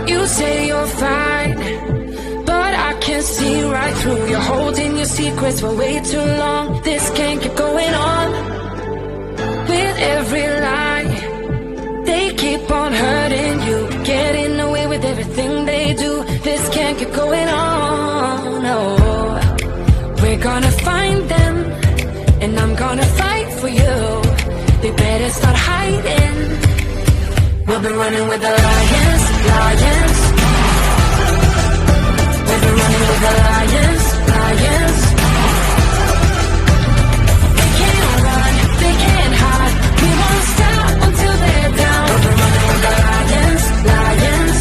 You say you're fine, but I can't see right through. You're holding your secrets for way too long. This can't keep going on. With every lie, they keep on hurting you, getting away with everything they do. This can't keep going on. No, we're gonna find them, and I'm gonna fight for you. They better start hiding. We'll be running with the lions, lions. We'll be running with the lions, lions. They can't run, they can't hide. We won't stop until they're down. We'll be running with the lions, lions.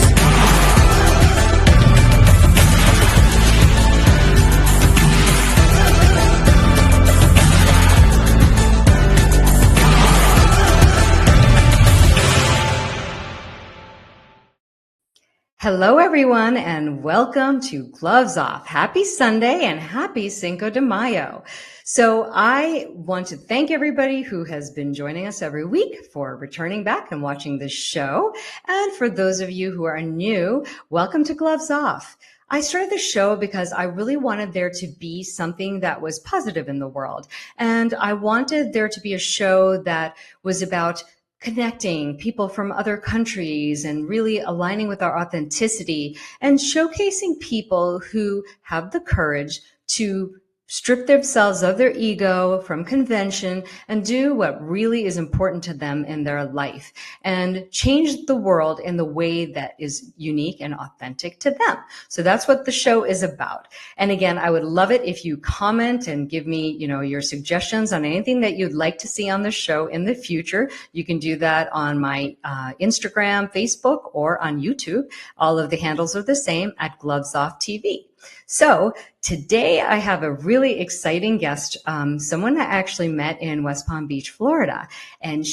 Hello, everyone, and welcome to Gloves Off. Happy Sunday and happy Cinco de Mayo. So I want to thank everybody who has been joining us every week for returning back and watching this show. And for those of you who are new, welcome to Gloves Off. I started the show because I really wanted there to be something that was positive in the world. And I wanted there to be a show that was about connecting people from other countries and really aligning with our authenticity and showcasing people who have the courage to strip themselves of their ego from convention and do what really is important to them in their life and change the world in the way that is unique and authentic to them. So that's what the show is about. And again, I would love it if you comment and give me, your suggestions on anything that you'd like to see on the show in the future. You can do that on my Instagram, Facebook, or on YouTube. All of the handles are the same at Gloves Off TV. So today I have a really exciting guest, someone I actually met in West Palm Beach, Florida. And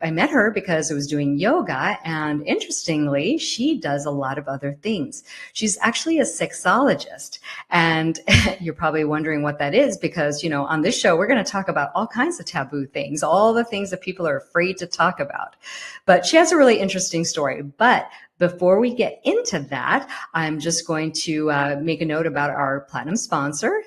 I met her because I was doing yoga. And interestingly, she does a lot of other things. She's actually a sexologist. And you're probably wondering what that is because, on this show, we're going to talk about all kinds of taboo things, all the things that people are afraid to talk about. But she has a really interesting story. But before we get into that, I'm just going to make a note about our platinum sponsor,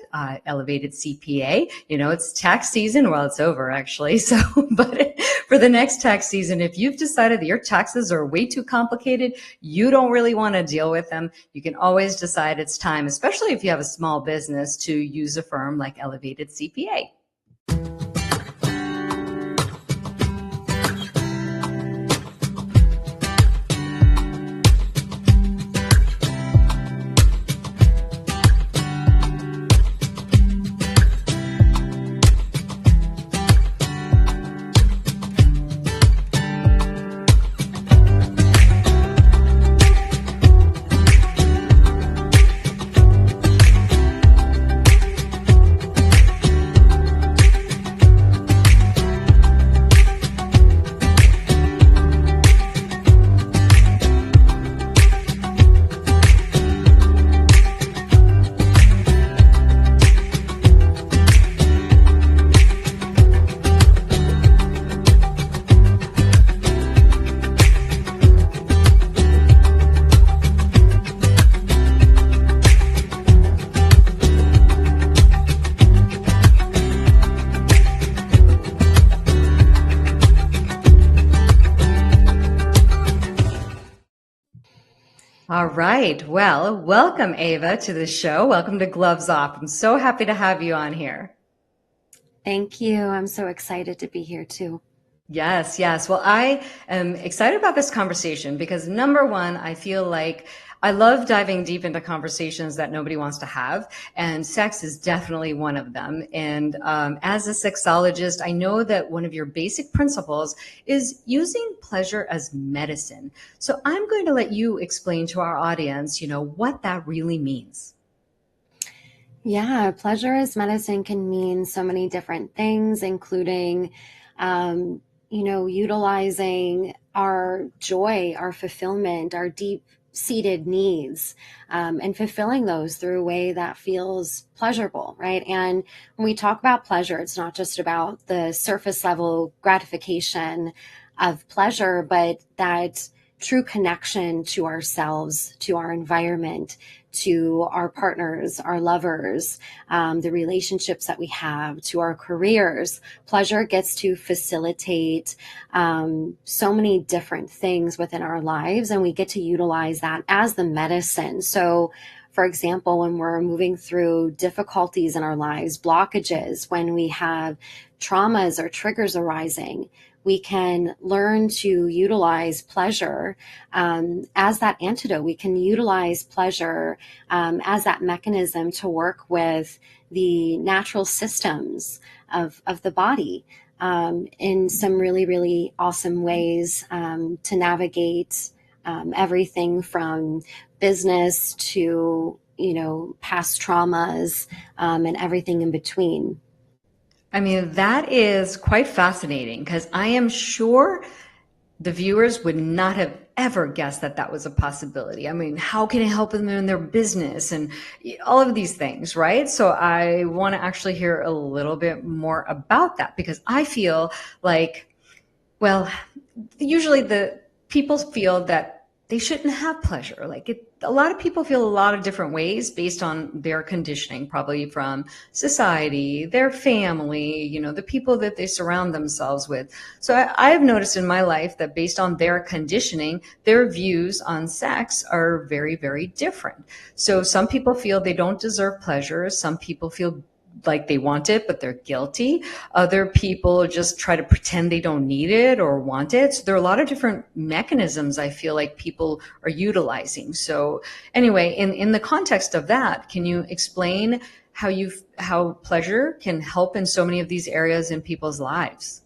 Elevated CPA. It's tax season. Well, it's over actually. So, but for the next tax season, if you've decided that your taxes are way too complicated, you don't really want to deal with them, you can always decide it's time, especially if you have a small business, to use a firm like Elevated CPA. All right. Well, welcome, Ava, to the show. Welcome to Gloves Off. I'm so happy to have you on here. Thank you. I'm so excited to be here too. Yes, yes. Well, I am excited about this conversation because number one, I feel like I love diving deep into conversations that nobody wants to have, and sex is definitely one of them. And as a sexologist, I know that one of your basic principles is using pleasure as medicine. So I'm going to let you explain to our audience, what that really means. Yeah, pleasure as medicine can mean so many different things, including, utilizing our joy, our fulfillment, our deep-seated needs, and fulfilling those through a way that feels pleasurable, right? And when we talk about pleasure, it's not just about the surface level gratification of pleasure, but that true connection to ourselves, to our environment, to our partners, our lovers, the relationships that we have, to our careers. Pleasure gets to facilitate so many different things within our lives, and we get to utilize that as the medicine. So, for example, when we're moving through difficulties in our lives, blockages, when we have traumas or triggers arising, we can learn to utilize pleasure as that antidote. We can utilize pleasure as that mechanism to work with the natural systems of the body in some really, really awesome ways to navigate everything from business to, past traumas and everything in between. I mean, that is quite fascinating because I am sure the viewers would not have ever guessed that that was a possibility. I mean, how can it help them in their business and all of these things, right? So I want to actually hear a little bit more about that because I feel like, well, usually the people feel that they shouldn't have pleasure. A lot of people feel a lot of different ways based on their conditioning, probably from society, their family, the people that they surround themselves with. So I've noticed in my life that based on their conditioning, their views on sex are very, very different. So some people feel they don't deserve pleasure. Some people feel like they want it, but they're guilty. Other people just try to pretend they don't need it or want it. So there are a lot of different mechanisms I feel like people are utilizing. So anyway, in the context of that, can you explain how pleasure can help in so many of these areas in people's lives?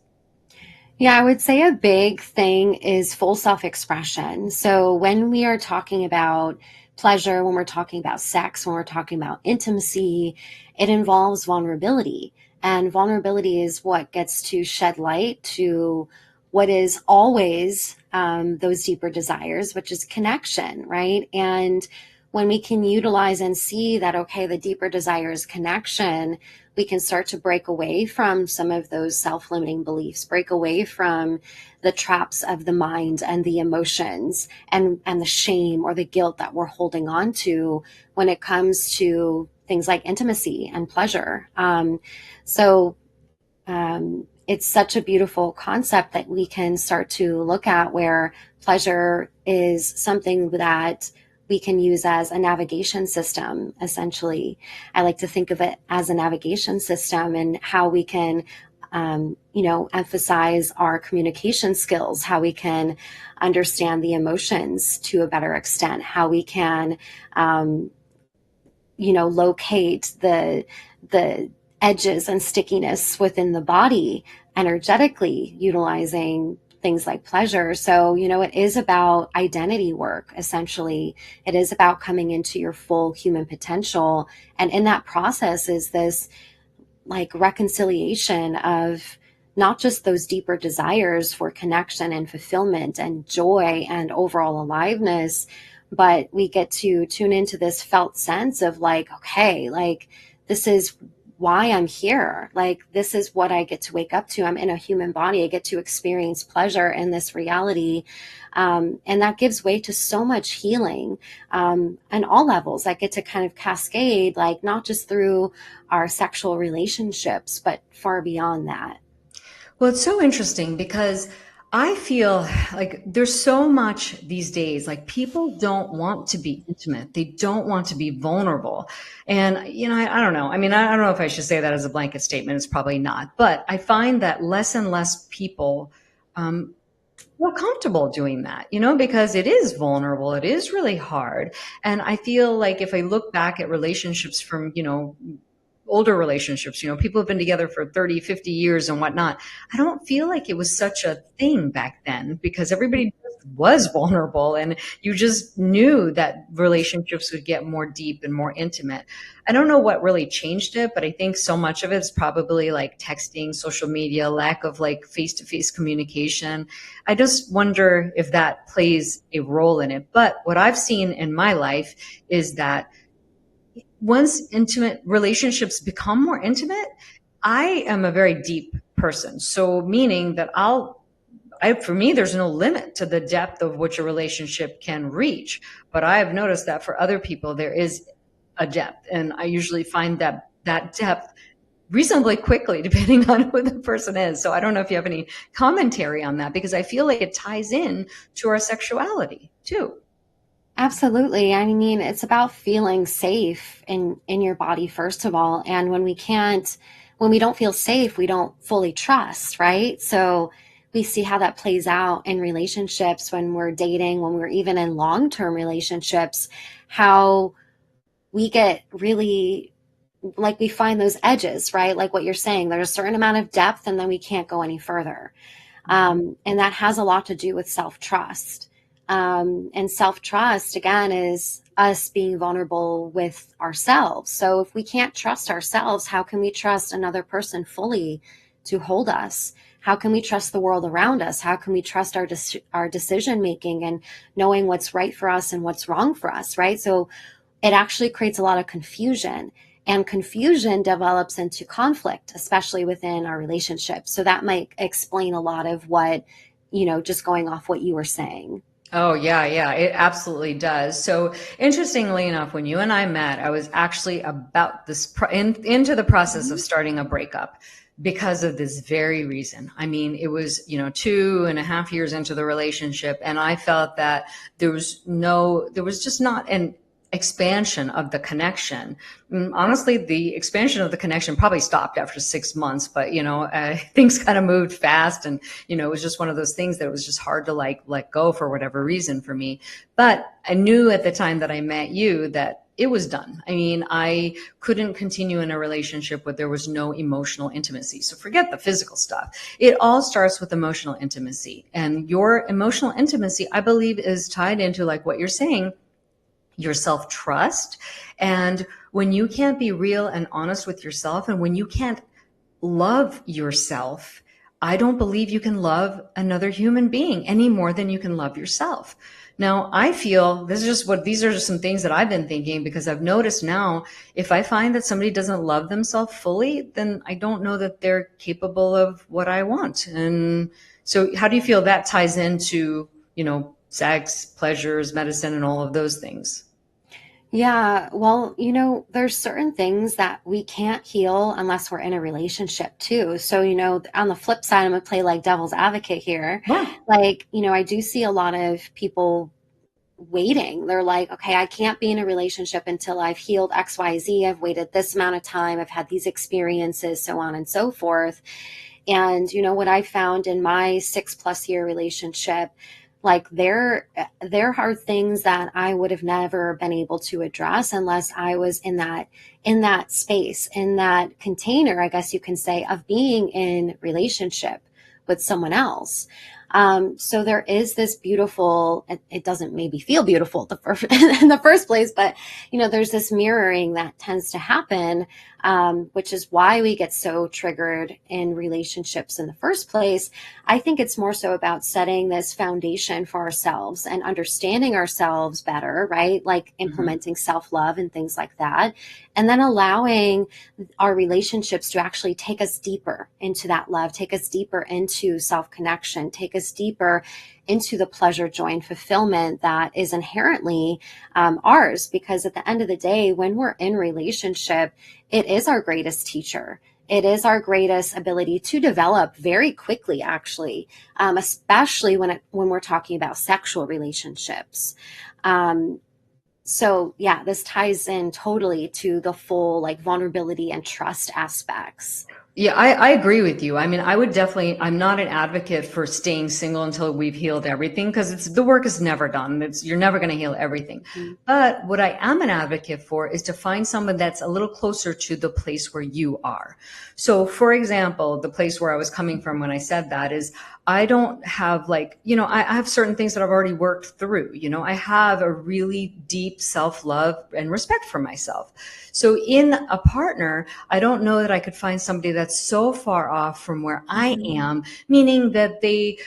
Yeah, I would say a big thing is full self-expression. So when we are talking about pleasure, when we're talking about sex, when we're talking about intimacy, it involves vulnerability. And vulnerability is what gets to shed light to what is always those deeper desires, which is connection, right? And when we can utilize and see that, okay, the deeper desire is connection, we can start to break away from some of those self-limiting beliefs, break away from the traps of the mind and the emotions and the shame or the guilt that we're holding on to when it comes to things like intimacy and pleasure. So it's such a beautiful concept that we can start to look at where pleasure is something that we can use as a navigation system, essentially. I like to think of it as a navigation system and how we can, emphasize our communication skills, how we can understand the emotions to a better extent, how we can, locate the edges and stickiness within the body energetically utilizing things like pleasure. So, it is about identity work, essentially. It is about coming into your full human potential. And in that process is this like reconciliation of not just those deeper desires for connection and fulfillment and joy and overall aliveness, but we get to tune into this felt sense of like, okay, like this is why I'm here. Like, this is what I get to wake up to. I'm in a human body. I get to experience pleasure in this reality. And that gives way to so much healing on all levels that get to kind of cascade, like not just through our sexual relationships, but far beyond that. Well, it's so interesting because I feel like there's so much these days, like people don't want to be intimate. They don't want to be vulnerable. And, I don't know. I mean, I don't know if I should say that as a blanket statement. It's probably not. But I find that less and less people feel comfortable doing that, because it is vulnerable. It is really hard. And I feel like if I look back at relationships from, older relationships, people have been together for 30, 50 years and whatnot. I don't feel like it was such a thing back then because everybody was vulnerable and you just knew that relationships would get more deep and more intimate. I don't know what really changed it, but I think so much of it is probably like texting, social media, lack of like face-to-face communication. I just wonder if that plays a role in it. But what I've seen in my life is that once intimate relationships become more intimate, I am a very deep person. So meaning that for me, there's no limit to the depth of which a relationship can reach. But I have noticed that for other people, there is a depth. And I usually find that depth reasonably quickly, depending on who the person is. So I don't know if you have any commentary on that, because I feel like it ties in to our sexuality too. Absolutely. I mean, it's about feeling safe in your body, first of all. And when we don't feel safe, we don't fully trust, right? So we see how that plays out in relationships when we're dating, when we're even in long-term relationships, how we get really, like, we find those edges, right? Like what you're saying, there's a certain amount of depth and then we can't go any further. And that has a lot to do with self-trust. And self-trust, again, is us being vulnerable with ourselves. So if we can't trust ourselves, how can we trust another person fully to hold us? How can we trust the world around us? How can we trust our decision making and knowing what's right for us and what's wrong for us, right? So it actually creates a lot of confusion, and confusion develops into conflict, especially within our relationships. So that might explain a lot of what, just going off what you were saying. Oh, yeah, yeah, it absolutely does. So interestingly enough, when you and I met, I was actually about into the process of starting a breakup because of this very reason. I mean, it was, 2.5 years into the relationship, and I felt that there was just not an expansion of the connection. Honestly, the expansion of the connection probably stopped after 6 months, but things kind of moved fast, and it was just one of those things that it was just hard to let go for whatever reason for me. But I knew at the time that I met you that it was done. I mean, I couldn't continue in a relationship where there was no emotional intimacy. So forget the physical stuff. It all starts with emotional intimacy, and your emotional intimacy, I believe, is tied into, like what you're saying, your self-trust. And when you can't be real and honest with yourself, and when you can't love yourself, I don't believe you can love another human being any more than you can love yourself. Now, I feel these are just some things that I've been thinking, because I've noticed now, if I find that somebody doesn't love themselves fully, then I don't know that they're capable of what I want. And so how do you feel that ties into, sex, pleasures, medicine, and all of those things? Yeah, well, there's certain things that we can't heal unless we're in a relationship too. So, on the flip side, I'm gonna play like devil's advocate here. Yeah. Like, I do see a lot of people waiting. They're like, okay, I can't be in a relationship until I've healed XYZ. I've waited this amount of time. I've had these experiences, so on and so forth. And, what I found in my 6+ year relationship, like there are things that I would have never been able to address unless I was in that space, in that container, I guess you can say, of being in relationship with someone else. So there is this beautiful, it doesn't maybe feel beautiful in the first place, but there's this mirroring that tends to happen, which is why we get so triggered in relationships in the first place. I think it's more so about setting this foundation for ourselves and understanding ourselves better, right? Like implementing self-love and things like that. And then allowing our relationships to actually take us deeper into that love, take us deeper into self-connection, take us deeper into the pleasure, joy, and fulfillment that is inherently ours. Because at the end of the day, when we're in relationship, it is our greatest teacher. It is our greatest ability to develop very quickly, actually, especially when we're talking about sexual relationships. So yeah, this ties in totally to the full like vulnerability and trust aspects. Yeah, I agree with you. I mean, I'm not an advocate for staying single until we've healed everything, because the work is never done. You're never going to heal everything. Mm-hmm. But what I am an advocate for is to find someone that's a little closer to the place where you are. So for example, the place where I was coming from when I said that is, I don't have I have certain things that I've already worked through. I have a really deep self-love and respect for myself. So in a partner, I don't know that I could find somebody that's so far off from where I am, meaning that they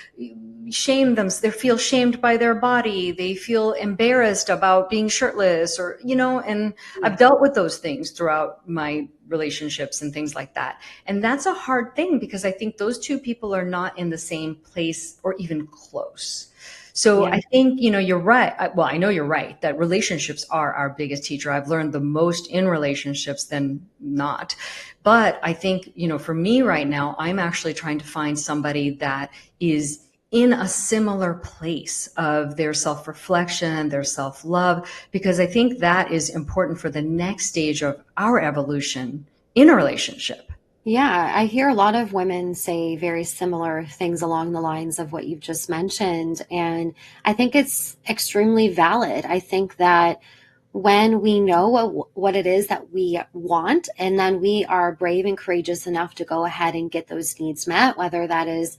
shame them. They feel shamed by their body. They feel embarrassed about being shirtless or, and I've dealt with those things throughout my relationships and things like that. And that's a hard thing because I think those two people are not in the same place or even close. So Yeah. I think, you're right. Well, I know you're right that relationships are our biggest teacher. I've learned the most in relationships than not. But I think, for me right now, I'm actually trying to find somebody that is in a similar place of their self-reflection, their self-love, because I think that is important for the next stage of our evolution in a relationship. Yeah, I hear a lot of women say very similar things along the lines of what you've just mentioned. And I think it's extremely valid. I think that when we know what it is that we want, and then we are brave and courageous enough to go ahead and get those needs met, whether that is,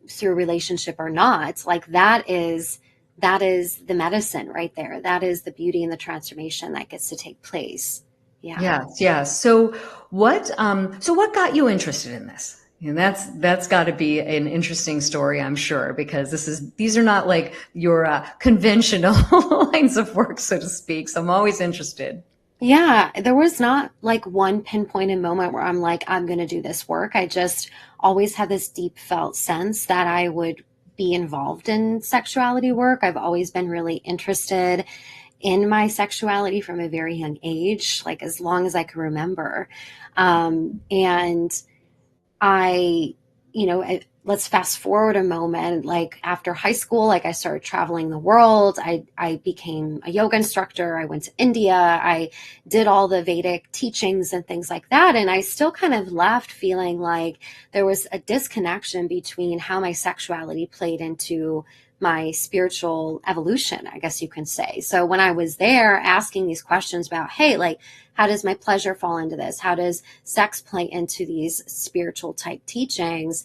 through a relationship or not, like that is the medicine right there. That is the beauty and the transformation that gets to take place. Yeah. Yes, yes. So what got you interested in this? And that's got to be an interesting story, I'm sure, because these are not like your conventional lines of work, so to speak. So I'm always interested. Yeah, there was not like one pinpointed moment where I'm like, I'm going to do this work. I just always had this deep felt sense that I would be involved in sexuality work. I've always been really interested in my sexuality from a very young age, like as long as I can remember. And I, let's fast forward a moment. Like after high school, like I started traveling the world. I became a yoga instructor. I went to India. I did all the Vedic teachings and things like that. And I still kind of left feeling like there was a disconnection between how my sexuality played into my spiritual evolution, I guess you can say. So when I was there asking these questions about, hey, like, how does my pleasure fall into this? How does sex play into these spiritual type teachings?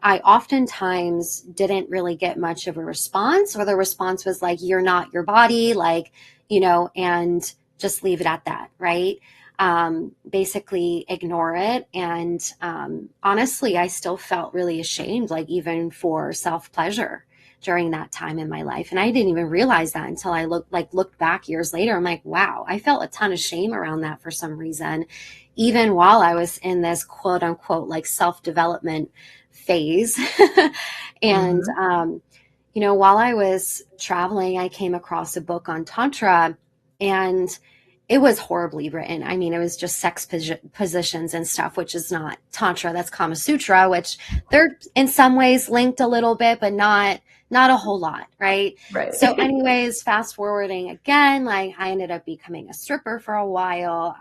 I oftentimes didn't really get much of a response, or the response was like, you're not your body, like, and just leave it at that, right? Basically ignore it. And honestly, I still felt really ashamed, like even for self-pleasure during that time in my life. And I didn't even realize that until I looked back years later. I'm like, wow, I felt a ton of shame around that for some reason, even while I was in this quote unquote, like self-development phase. And, while I was traveling, I came across a book on Tantra, and it was horribly written. I mean, it was just sex positions and stuff, which is not Tantra. That's Kama Sutra, which they're in some ways linked a little bit, but not a whole lot, right? Right. So anyways, fast forwarding again, like I ended up becoming a stripper for a while.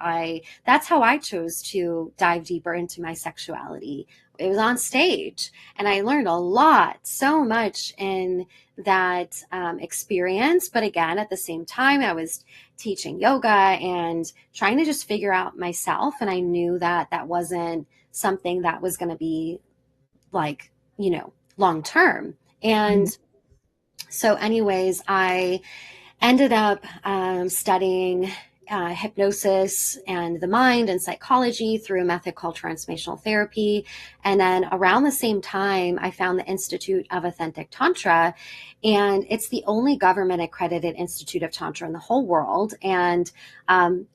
That's how I chose to dive deeper into my sexuality. It was on stage, and I learned a lot, so much in that experience. But again, at the same time, I was teaching yoga and trying to just figure out myself. And I knew that that wasn't something that was going to be like, long term. And so anyways, I ended up studying hypnosis and the mind and psychology through a method called transformational therapy. And then around the same time, I found the Institute of Authentic Tantra, and it's the only government accredited institute of Tantra in the whole world. And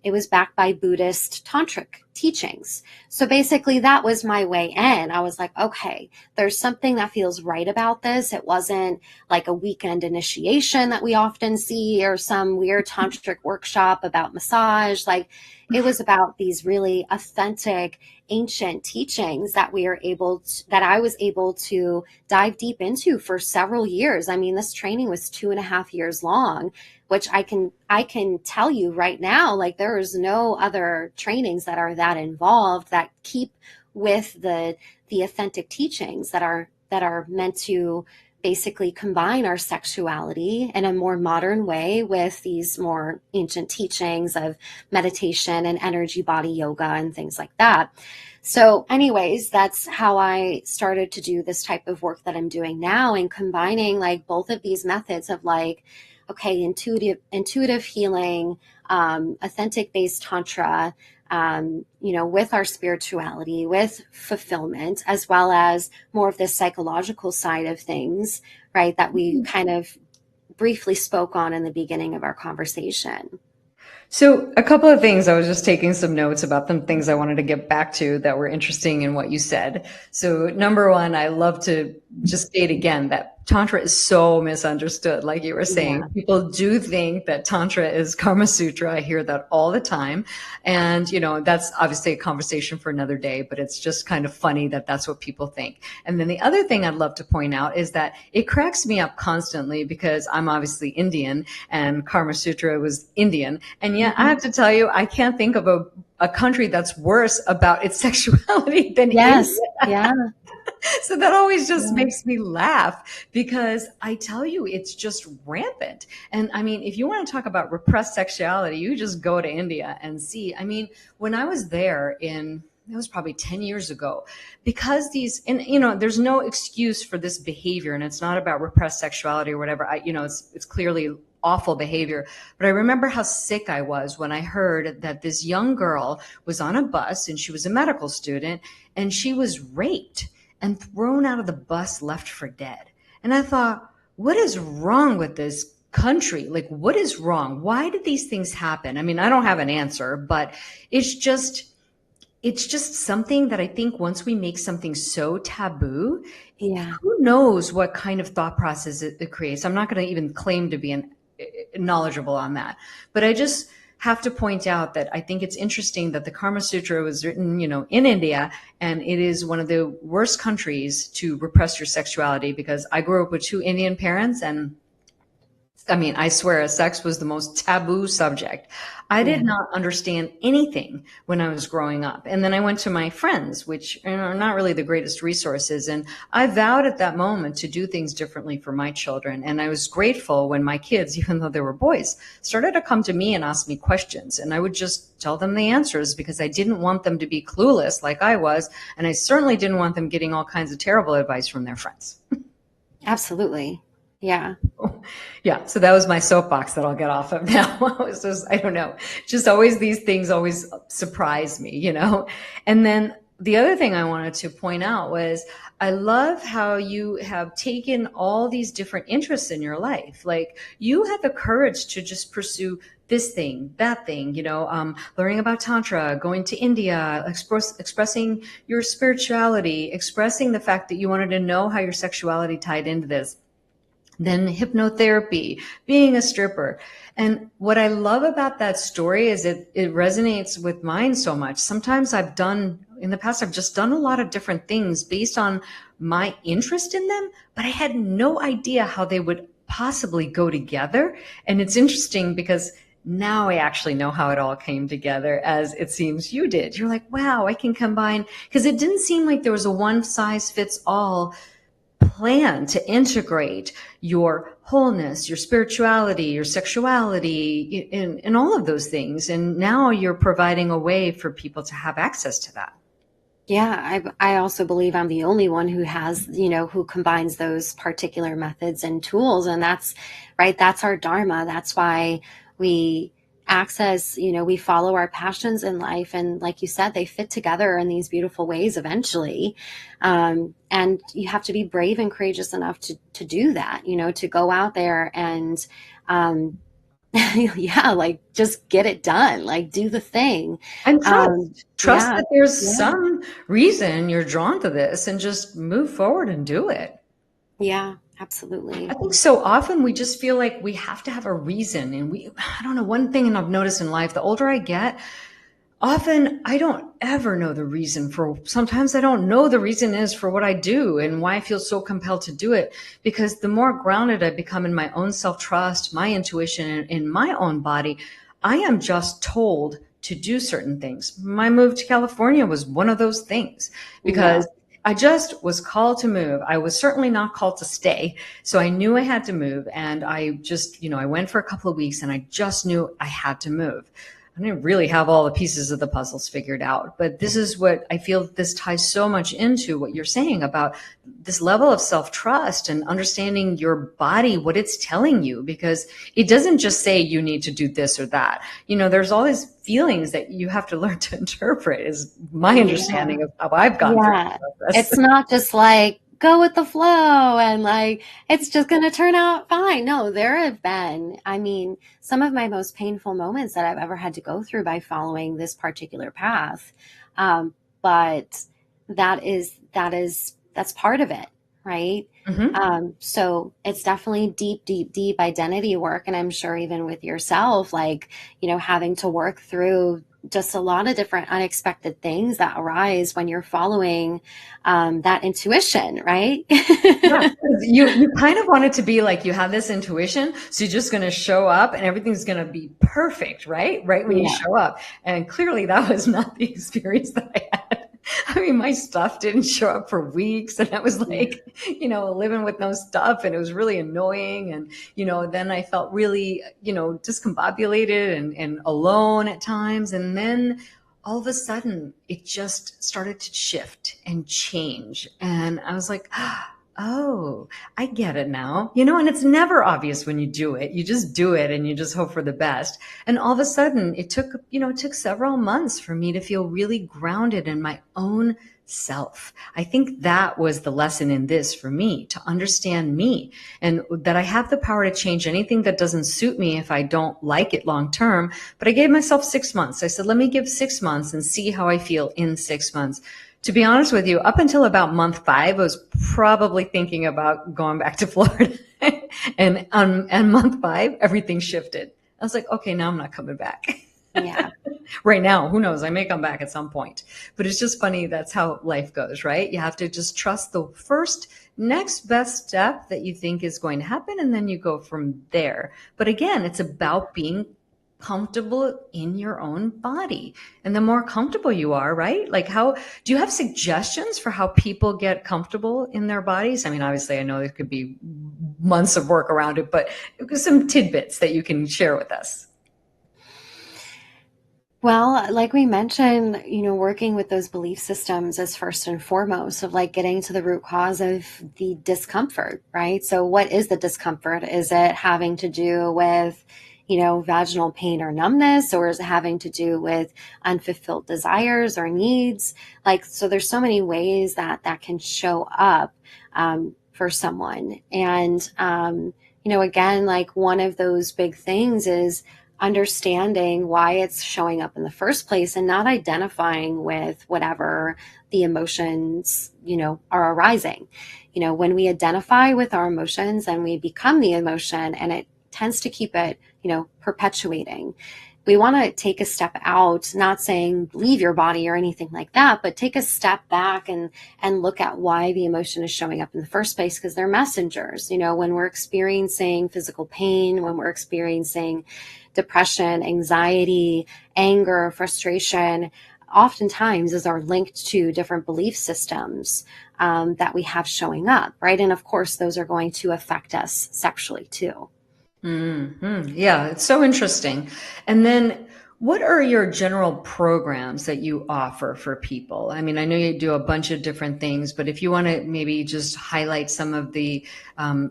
it was backed by Buddhist tantric teachings. So basically that was my way in. I was like, okay, there's something that feels right about this. It wasn't like a weekend initiation that we often see, or some weird tantric workshop about massage. Like it was about these really authentic, ancient teachings that that I was able to dive deep into for several years. I mean, this training was 2.5 years long, which I can tell you right now, like there is no other trainings that are that involved that keep with the authentic teachings that are meant to basically combine our sexuality in a more modern way with these more ancient teachings of meditation and energy body yoga and things like that. So anyways, that's how I started to do this type of work that I'm doing now, and combining like both of these methods of like, okay, intuitive healing, authentic based tantra, with our spirituality, with fulfillment, as well as more of the psychological side of things, right? That we kind of briefly spoke on in the beginning of our conversation. So a couple of things, I was just taking some notes about some things I wanted to get back to that were interesting in what you said. So number one, I love to just state again that Tantra is so misunderstood. Like you were saying, Yeah. people do think that Tantra is Karma Sutra. I hear that all the time. And, that's obviously a conversation for another day, but it's just kind of funny that that's what people think. And then the other thing I'd love to point out is that it cracks me up constantly because I'm obviously Indian and Karma Sutra was Indian. And yet I have to tell you, I can't think of a country that's worse about its sexuality than Yes. India. Yeah. So that always just makes me laugh because I tell you, it's just rampant. And I mean, if you want to talk about repressed sexuality, you just go to India and see. I mean, when I was there it was probably 10 years ago, because there's no excuse for this behavior, and it's not about repressed sexuality or whatever. It's clearly awful behavior. But I remember how sick I was when I heard that this young girl was on a bus and she was a medical student and she was raped and thrown out of the bus, left for dead. And I thought, what is wrong with this country? Like, what is wrong? Why did these things happen? I mean, I don't have an answer, but it's just something that I think once we make something so taboo, who knows what kind of thought process it creates. I'm not going to even claim to be knowledgeable on that, but I just have to point out that I think it's interesting that the Karma Sutra was written, in India, and it is one of the worst countries to repress your sexuality, because I grew up with two Indian parents, and I mean, I swear sex was the most taboo subject. I did not understand anything when I was growing up. And then I went to my friends, which are not really the greatest resources. And I vowed at that moment to do things differently for my children. And I was grateful when my kids, even though they were boys, started to come to me and ask me questions. And I would just tell them the answers because I didn't want them to be clueless like I was. And I certainly didn't want them getting all kinds of terrible advice from their friends. Absolutely. Yeah. Yeah. So that was my soapbox that I'll get off of now. I don't know. Just always these things always surprise me, And then the other thing I wanted to point out was I love how you have taken all these different interests in your life. Like, you had the courage to just pursue this thing, that thing, learning about Tantra, going to India, expressing your spirituality, expressing the fact that you wanted to know how your sexuality tied into this. Then hypnotherapy, being a stripper. And what I love about that story is it resonates with mine so much. Sometimes in the past, I've just done a lot of different things based on my interest in them, but I had no idea how they would possibly go together. And it's interesting because now I actually know how it all came together, as it seems you did. You're like, wow, I can combine, because it didn't seem like there was a one size fits all plan to integrate your wholeness, your spirituality, your sexuality, in all of those things. And now you're providing a way for people to have access to that. Yeah, I also believe I'm the only one who has, who combines those particular methods and tools. And that's right. That's our Dharma. That's why we access, we follow our passions in life. And like you said, they fit together in these beautiful ways eventually. And you have to be brave and courageous enough to do that, to go out there and, like just get it done, like do the thing. And trust that there's some reason you're drawn to this, and just move forward and do it. Yeah. Absolutely. I think so often we just feel like we have to have a reason. And I don't know, one thing I've noticed in life, the older I get, often I don't ever know the reason sometimes I don't know the reason is for what I do and why I feel so compelled to do it. Because the more grounded I become in my own self-trust, my intuition, in my own body, I am just told to do certain things. My move to California was one of those things, because I just was called to move. I was certainly not called to stay. So I knew I had to move. And I just, I went for a couple of weeks and I just knew I had to move. I didn't really have all the pieces of the puzzles figured out, but this is what I feel this ties so much into what you're saying about this level of self-trust and understanding your body, what it's telling you, because it doesn't just say you need to do this or that. There's all these feelings that you have to learn to interpret, is my understanding of how I've gone through Yeah. this. It's not just like go with the flow and like it's just going to turn out fine. No, there have been, some of my most painful moments that I've ever had to go through by following this particular path. But that's part of it, right? So it's definitely deep, deep, deep identity work. And I'm sure even with yourself, like, having to work through just a lot of different unexpected things that arise when you're following that intuition, right? Yeah, you kind of want it to be like you have this intuition, so you're just going to show up and everything's going to be perfect, right? Right when you show up. And clearly that was not the experience that I had. My stuff didn't show up for weeks, and I was like, living with no stuff, and it was really annoying. And, then I felt really, discombobulated and alone at times. And then all of a sudden it just started to shift and change. And I was like, oh, I get it now, and it's never obvious when you do it. You just do it and you just hope for the best. And all of a sudden it took several months for me to feel really grounded in my own self. I think that was the lesson in this for me, to understand me, and that I have the power to change anything that doesn't suit me if I don't like it long term. But I gave myself 6 months. I said, let me give 6 months and see how I feel in 6 months. To be honest with you, up until about month 5, I was probably thinking about going back to Florida. and month 5, everything shifted. I was like, okay, now I'm not coming back. Yeah. Right now, who knows? I may come back at some point. But it's just funny. That's how life goes, right? You have to just trust the first next best step that you think is going to happen, and then you go from there. But again, it's about being comfortable in your own body. And the more comfortable you are, right? Like, how do you have suggestions for how people get comfortable in their bodies? Obviously I know there could be months of work around it, but some tidbits that you can share with us. Well, like we mentioned, working with those belief systems is first and foremost, of like getting to the root cause of the discomfort, right? So what is the discomfort? Is it having to do with vaginal pain or numbness, or is it having to do with unfulfilled desires or needs? So there's so many ways that can show up for someone. And, again, like one of those big things is understanding why it's showing up in the first place, and not identifying with whatever the emotions, are arising. When we identify with our emotions, and we become the emotion, and it tends to keep it, perpetuating. We want to take a step out, not saying leave your body or anything like that, but take a step back and look at why the emotion is showing up in the first place, because they're messengers. When we're experiencing physical pain, when we're experiencing depression, anxiety, anger, frustration, oftentimes those are linked to different belief systems that we have showing up, right? And of course, those are going to affect us sexually too. Mm-hmm. Yeah, it's so interesting. And then what are your general programs that you offer for people? I know you do a bunch of different things, but if you want to maybe just highlight some of some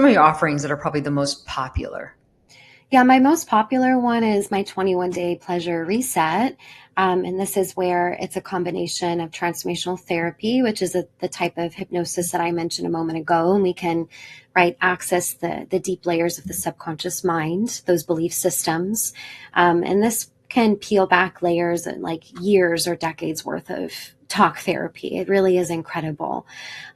of your offerings that are probably the most popular. Yeah, my most popular one is my 21-day pleasure reset. And this is where it's a combination of transformational therapy, which is the type of hypnosis that I mentioned a moment ago. And we can, access the deep layers of the subconscious mind, those belief systems. And this can peel back layers like years or decades worth of talk therapy. It really is incredible.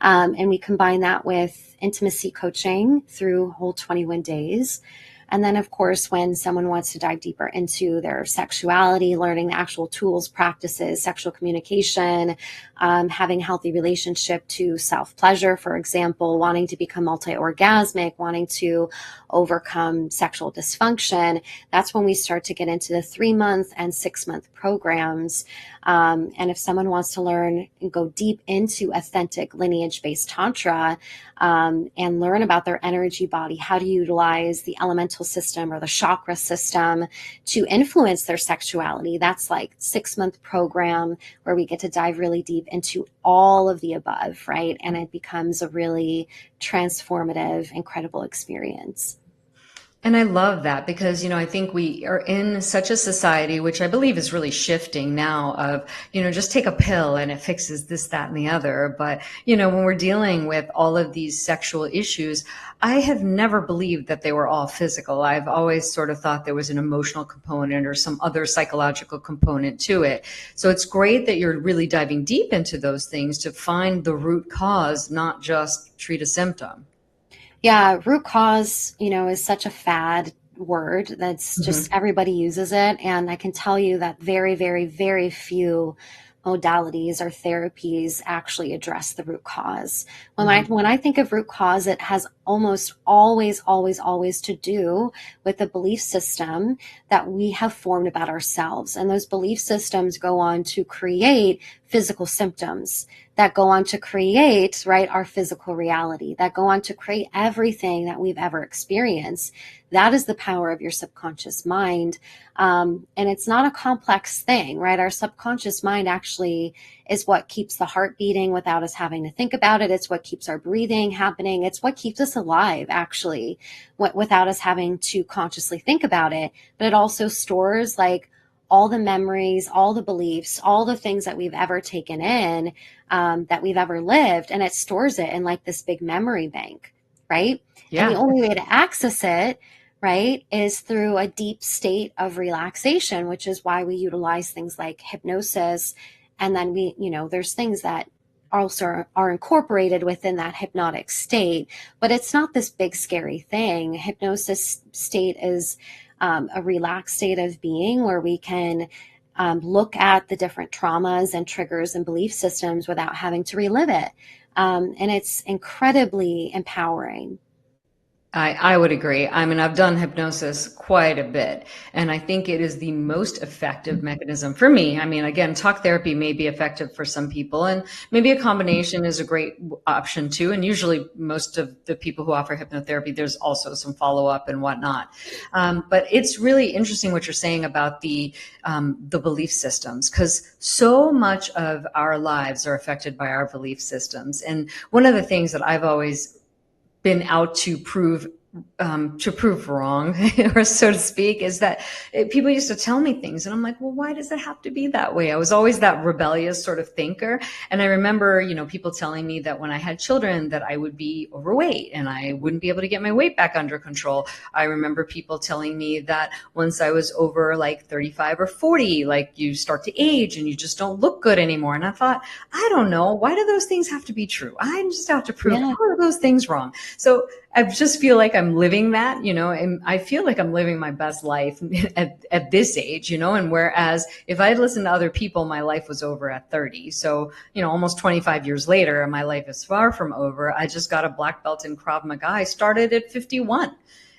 And we combine that with intimacy coaching through whole 21 days. And then, of course, when someone wants to dive deeper into their sexuality, learning the actual tools, practices, sexual communication, having healthy relationship to self-pleasure, for example, wanting to become multi-orgasmic, wanting to overcome sexual dysfunction, that's when we start to get into the 3-month and 6-month programs. And if someone wants to learn and go deep into authentic lineage-based tantra and learn about their energy body, how to utilize the elemental skeletal system or the chakra system to influence their sexuality. That's like 6-month program where we get to dive really deep into all of the above, right? And it becomes a really transformative, incredible experience. And I love that because, I think we are in such a society, which I believe is really shifting now of, just take a pill and it fixes this, that, and the other. But, when we're dealing with all of these sexual issues, I have never believed that they were all physical. I've always sort of thought there was an emotional component or some other psychological component to it. So it's great that you're really diving deep into those things to find the root cause, not just treat a symptom. Yeah, root cause, is such a fad word that's just everybody uses it. And I can tell you that very, very, very few modalities or therapies actually address the root cause. When I think of root cause, it has almost always, always, always to do with the belief system that we have formed about ourselves. And those belief systems go on to create physical symptoms that go on to create, right, our physical reality, that go on to create everything that we've ever experienced. That is the power of your subconscious mind. And it's not a complex thing, right? Our subconscious mind actually is what keeps the heart beating without us having to think about it. It's what keeps our breathing happening. It's what keeps us alive, actually, without us having to consciously think about it. But it also stores like all the memories, all the beliefs, all the things that we've ever taken in, that we've ever lived. And it stores it in like this big memory bank, right? Yeah. And the only way to access it, right, is through a deep state of relaxation, which is why we utilize things like hypnosis. And then there's things that also are incorporated within that hypnotic state, but it's not this big scary thing. Hypnosis state is a relaxed state of being where we can look at the different traumas and triggers and belief systems without having to relive it. And it's incredibly empowering. I would agree. I mean, I've done hypnosis quite a bit, and I think it is the most effective mechanism for me. I mean, again, talk therapy may be effective for some people, and maybe a combination is a great option too. And usually most of the people who offer hypnotherapy, there's also some follow-up and whatnot. But it's really interesting what you're saying about the belief systems, because so much of our lives are affected by our belief systems. And one of the things that I've always been out to prove wrong, or so to speak, is that people used to tell me things and I'm like, well, why does it have to be that way? I was always that rebellious sort of thinker. And I remember, people telling me that when I had children that I would be overweight and I wouldn't be able to get my weight back under control. I remember people telling me that once I was over like 35 or 40, like you start to age and you just don't look good anymore. And I thought, I don't know, why do those things have to be true? I just have to prove all of those things wrong. So I just feel like I'm living that, and I feel like I'm living my best life at this age, and whereas if I had listened to other people, my life was over at 30. So, almost 25 years later, my life is far from over. I just got a black belt in Krav Maga. I started at 51.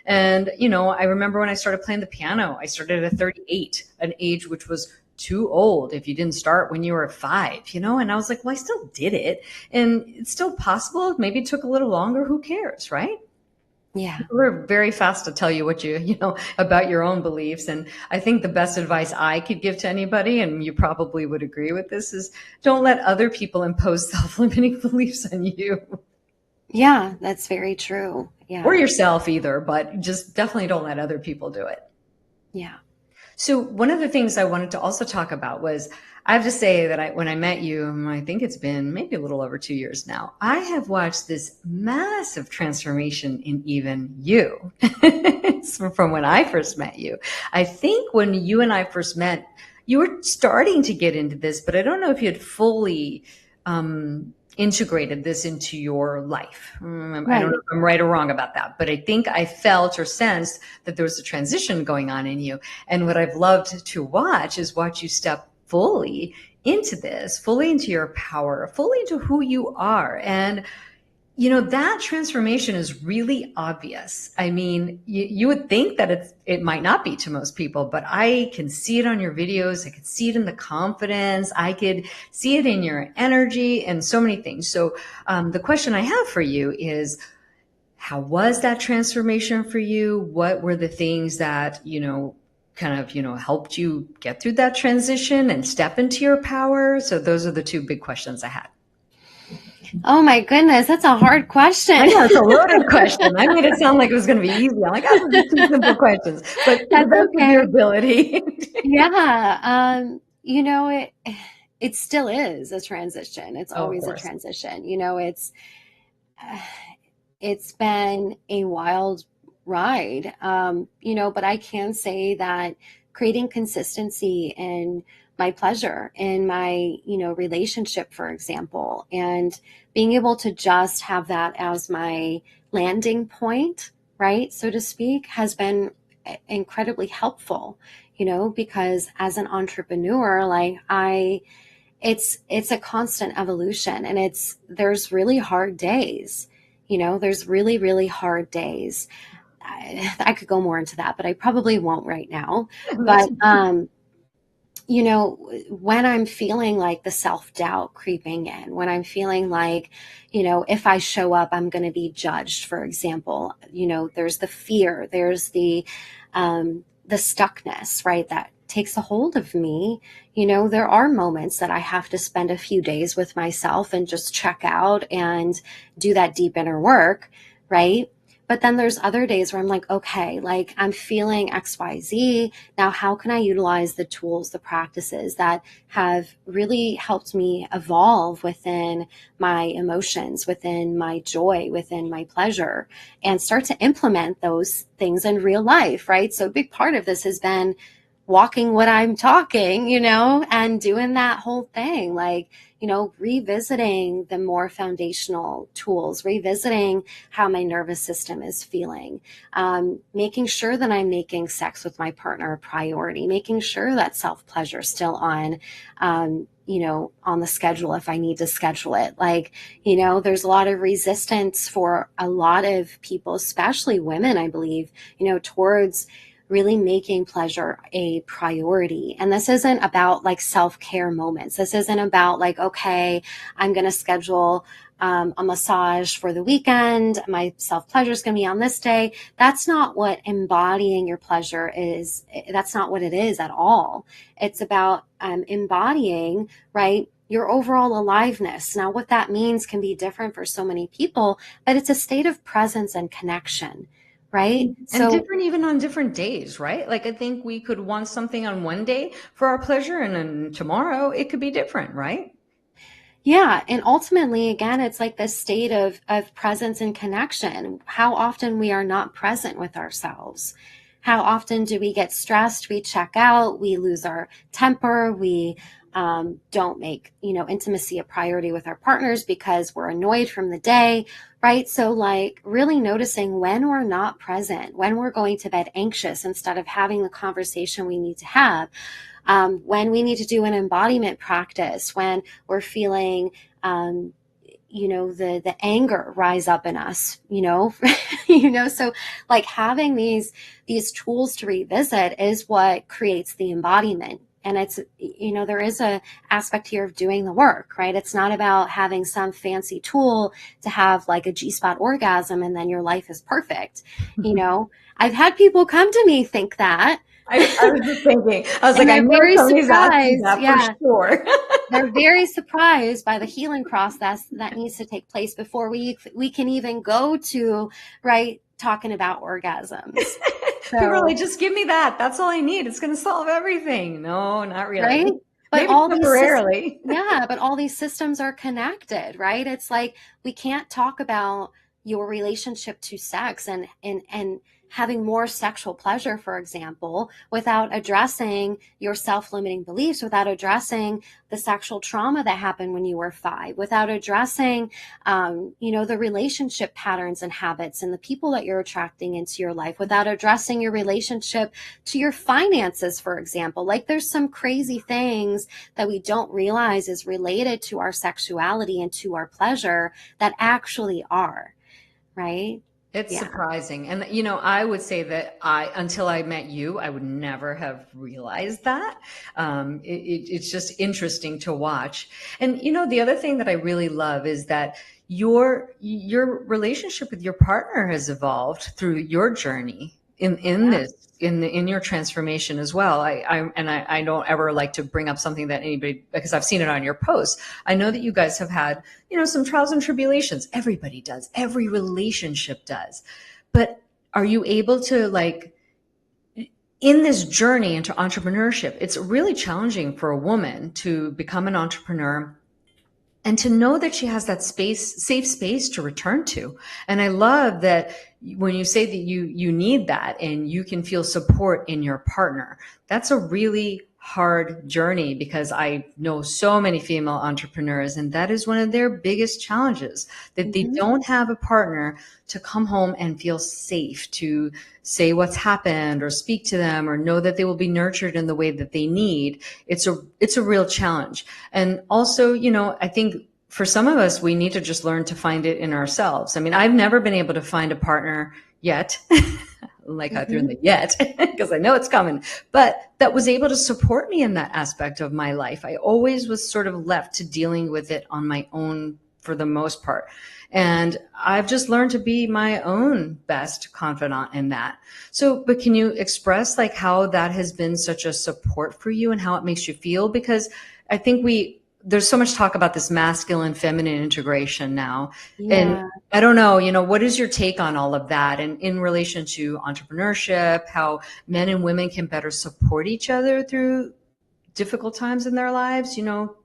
And, I remember when I started playing the piano, I started at 38, an age which was too old if you didn't start when you were 5, and I was like, well, I still did it. And it's still possible. Maybe it took a little longer. Who cares, right? Yeah. We're very fast to tell you what about your own beliefs. And I think the best advice I could give to anybody, and you probably would agree with this, is don't let other people impose self-limiting beliefs on you. Yeah, that's very true. Yeah. Or yourself either, but just definitely don't let other people do it. Yeah. So one of the things I wanted to also talk about was, I have to say that when I met you, I think it's been maybe a little over 2 years now, I have watched this massive transformation in even you from when I first met you. I think when you and I first met, you were starting to get into this, but I don't know if you had fully integrated this into your life. Right. I don't know if I'm right or wrong about that, but I think I felt or sensed that there was a transition going on in you. And what I've loved to watch is watch you step fully into this, fully into your power, fully into who you are. And, that transformation is really obvious. I mean, you would think that it might not be to most people, but I can see it on your videos. I could see it in the confidence. I could see it in your energy and so many things. So the question I have for you is, How was that transformation for you? What were the things that, kind of, helped you get through that transition and step into your power? So those are the two big questions I had. Oh my goodness, that's a hard question. I know, it's a loaded question. I made it sound like it was going to be easy. I'm like, oh, those are two simple questions, but to the best of your ability. Yeah. It still is a transition. It's always a course. transition. It's been a wild ride. But I can say that creating consistency in my pleasure in my, relationship, for example, and being able to just have that as my landing point, right, so to speak, has been incredibly helpful, because as an entrepreneur, it's a constant evolution, and there's really hard days. There's really, really hard days. I could go more into that, but I probably won't right now. But, when I'm feeling like the self-doubt creeping in, when I'm feeling like, if I show up, I'm going to be judged, for example, there's the fear, there's the stuckness, right, that takes a hold of me. There are moments that I have to spend a few days with myself and just check out and do that deep inner work, right? But then there's other days where I'm like, okay, like I'm feeling XYZ. Now, how can I utilize the tools, the practices that have really helped me evolve within my emotions, within my joy, within my pleasure, and start to implement those things in real life, right? So a big part of this has been walking what I'm talking, and doing that whole thing, like, revisiting the more foundational tools, revisiting how my nervous system is feeling, making sure that I'm making sex with my partner a priority, making sure that self-pleasure is still on, on the schedule if I need to schedule it. Like, there's a lot of resistance for a lot of people, especially women, I believe, towards really making pleasure a priority. And this isn't about like self-care moments. This isn't about like, okay, I'm going to schedule a massage for the weekend. My self-pleasure is going to be on this day. That's not what embodying your pleasure is. That's not what it is at all. It's about embodying, right, your overall aliveness. Now, what that means can be different for so many people, but it's a state of presence and connection. Right. And different even on different days, right? Like I think we could want something on one day for our pleasure, and then tomorrow it could be different, right? Yeah. And ultimately, again, it's like this state of presence and connection. How often we are not present with ourselves. How often do we get stressed? We check out, we lose our temper, we don't make, intimacy a priority with our partners because we're annoyed from the day, right? So like really noticing when we're not present, when we're going to bed anxious instead of having the conversation we need to have, when we need to do an embodiment practice, when we're feeling, the anger rise up in us, so like having these tools to revisit is what creates the embodiment. And it's, there is a aspect here of doing the work, right? It's not about having some fancy tool to have like a G-spot orgasm and then your life is perfect. I've had people come to me think that. I was just thinking, I was like, I know somebody's asking that for sure. They're very surprised by the healing process that needs to take place before we can even go to, right, talking about orgasms. So, people are like, just give me that. That's all I need. It's going to solve everything. No, not really. Right? But maybe all temporarily. But all these systems are connected, right? It's like we can't talk about your relationship to sex and having more sexual pleasure, for example, without addressing your self-limiting beliefs, without addressing the sexual trauma that happened when you were 5, without addressing, the relationship patterns and habits and the people that you're attracting into your life, without addressing your relationship to your finances, for example. Like there's some crazy things that we don't realize is related to our sexuality and to our pleasure that actually are, right? It's Yeah. surprising. And, I would say that until I met you, I would never have realized that. It's just interesting to watch. And, the other thing that I really love is that your relationship with your partner has evolved through your journey in Yeah. this in your transformation as well. I don't ever like to bring up something that anybody, because I've seen it on your posts. I know that you guys have had, some trials and tribulations. Everybody does. Every relationship does. But are you able to, like, in this journey into entrepreneurship, it's really challenging for a woman to become an entrepreneur and to know that she has that safe space to return to. And I love that when you say that you need that and you can feel support in your partner. That's a really hard journey, because I know so many female entrepreneurs, and that is one of their biggest challenges, that they Hmm. don't have a partner to come home and feel safe to say what's happened or speak to them or know that they will be nurtured in the way that they need. It's a real challenge. And also, I think for some of us, we need to just learn to find it in ourselves. I mean, I've never been able to find a partner yet, like I threw in Hmm. the yet, because I know it's coming, but that was able to support me in that aspect of my life. I always was sort of left to dealing with it on my own for the most part. And I've just learned to be my own best confidant in that. So, but can you express, like, how that has been such a support for you and how it makes you feel? Because I think there's so much talk about this masculine feminine integration now. And Yeah. I don't know, what is your take on all of that, and in relation to entrepreneurship, how men and women can better support each other through difficult times in their lives,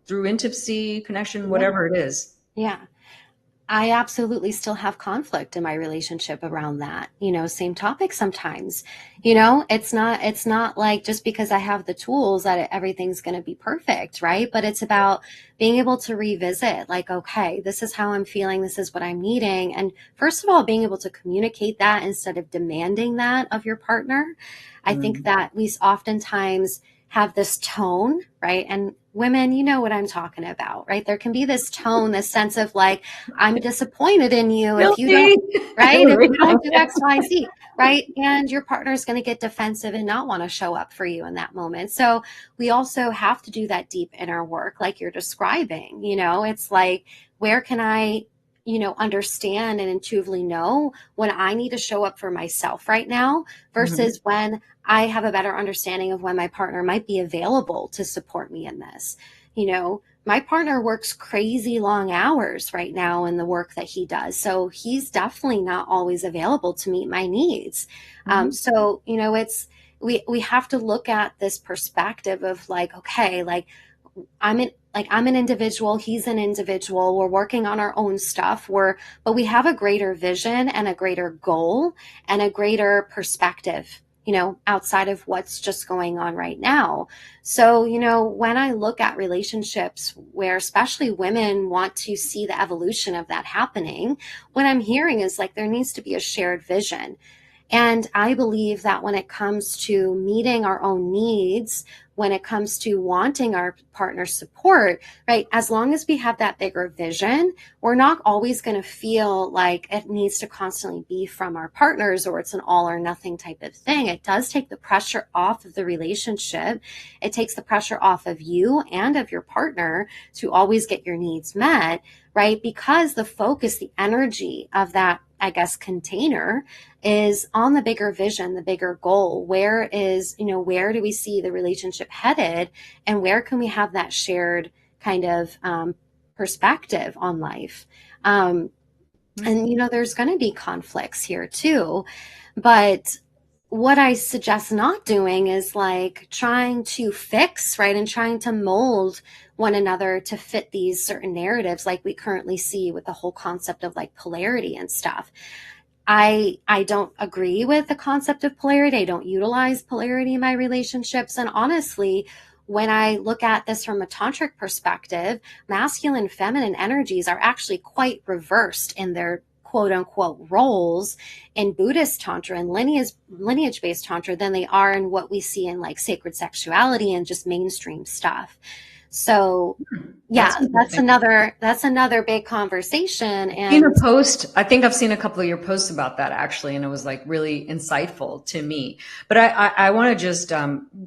through intimacy, connection, Yeah. whatever it is. Yeah. I absolutely still have conflict in my relationship around that, same topic sometimes. It's not like just because I have the tools that everything's going to be perfect, right? But it's about being able to revisit, like, okay, this is how I'm feeling, this is what I'm needing. And first of all, being able to communicate that instead of demanding that of your partner. I think Mm. that we oftentimes have this tone, right? And women, you know what I'm talking about, right? There can be this tone, this sense of like, I'm disappointed in you if you don't, Guilty. right? If you don't do Right. X, Y, Z, right? And your partner is going to get defensive and not want to show up for you in that moment. So we also have to do that deep inner work, like you're describing. It's like, where can I, understand and intuitively know when I need to show up for myself right now Mhm. versus when I have a better understanding of when my partner might be available to support me in this. My partner works crazy long hours right now in the work that he does. So he's definitely not always available to meet my needs. Mhm. We have to look at this perspective of like, okay, like I'm an individual, he's an individual, we're working on our own stuff, but we have a greater vision and a greater goal and a greater perspective, outside of what's just going on right now. So, when I look at relationships where especially women want to see the evolution of that happening, what I'm hearing is like there needs to be a shared vision. And I believe that when it comes to meeting our own needs, when it comes to wanting our partner's support, right, as long as we have that bigger vision, we're not always going to feel like it needs to constantly be from our partners or it's an all or nothing type of thing. It does take the pressure off of the relationship. It takes the pressure off of you and of your partner to always get your needs met, right? Because the focus, the energy of that, I guess, container is on the bigger vision, the bigger goal. Where do we see the relationship headed, and where can we have that shared kind of perspective on life? And, there's going to be conflicts here too. But what I suggest not doing is like trying to fix, right? And trying to mold one another to fit these certain narratives like we currently see with the whole concept of like polarity and stuff. I don't agree with the concept of polarity. I don't utilize polarity in my relationships. And honestly, when I look at this from a tantric perspective, masculine and feminine energies are actually quite reversed in their quote unquote roles in Buddhist tantra and lineage based tantra than they are in what we see in like sacred sexuality and just mainstream stuff. So yeah, that's another big conversation. In And a post, I think I've seen a couple of your posts about that actually, and it was like really insightful to me. But I want to just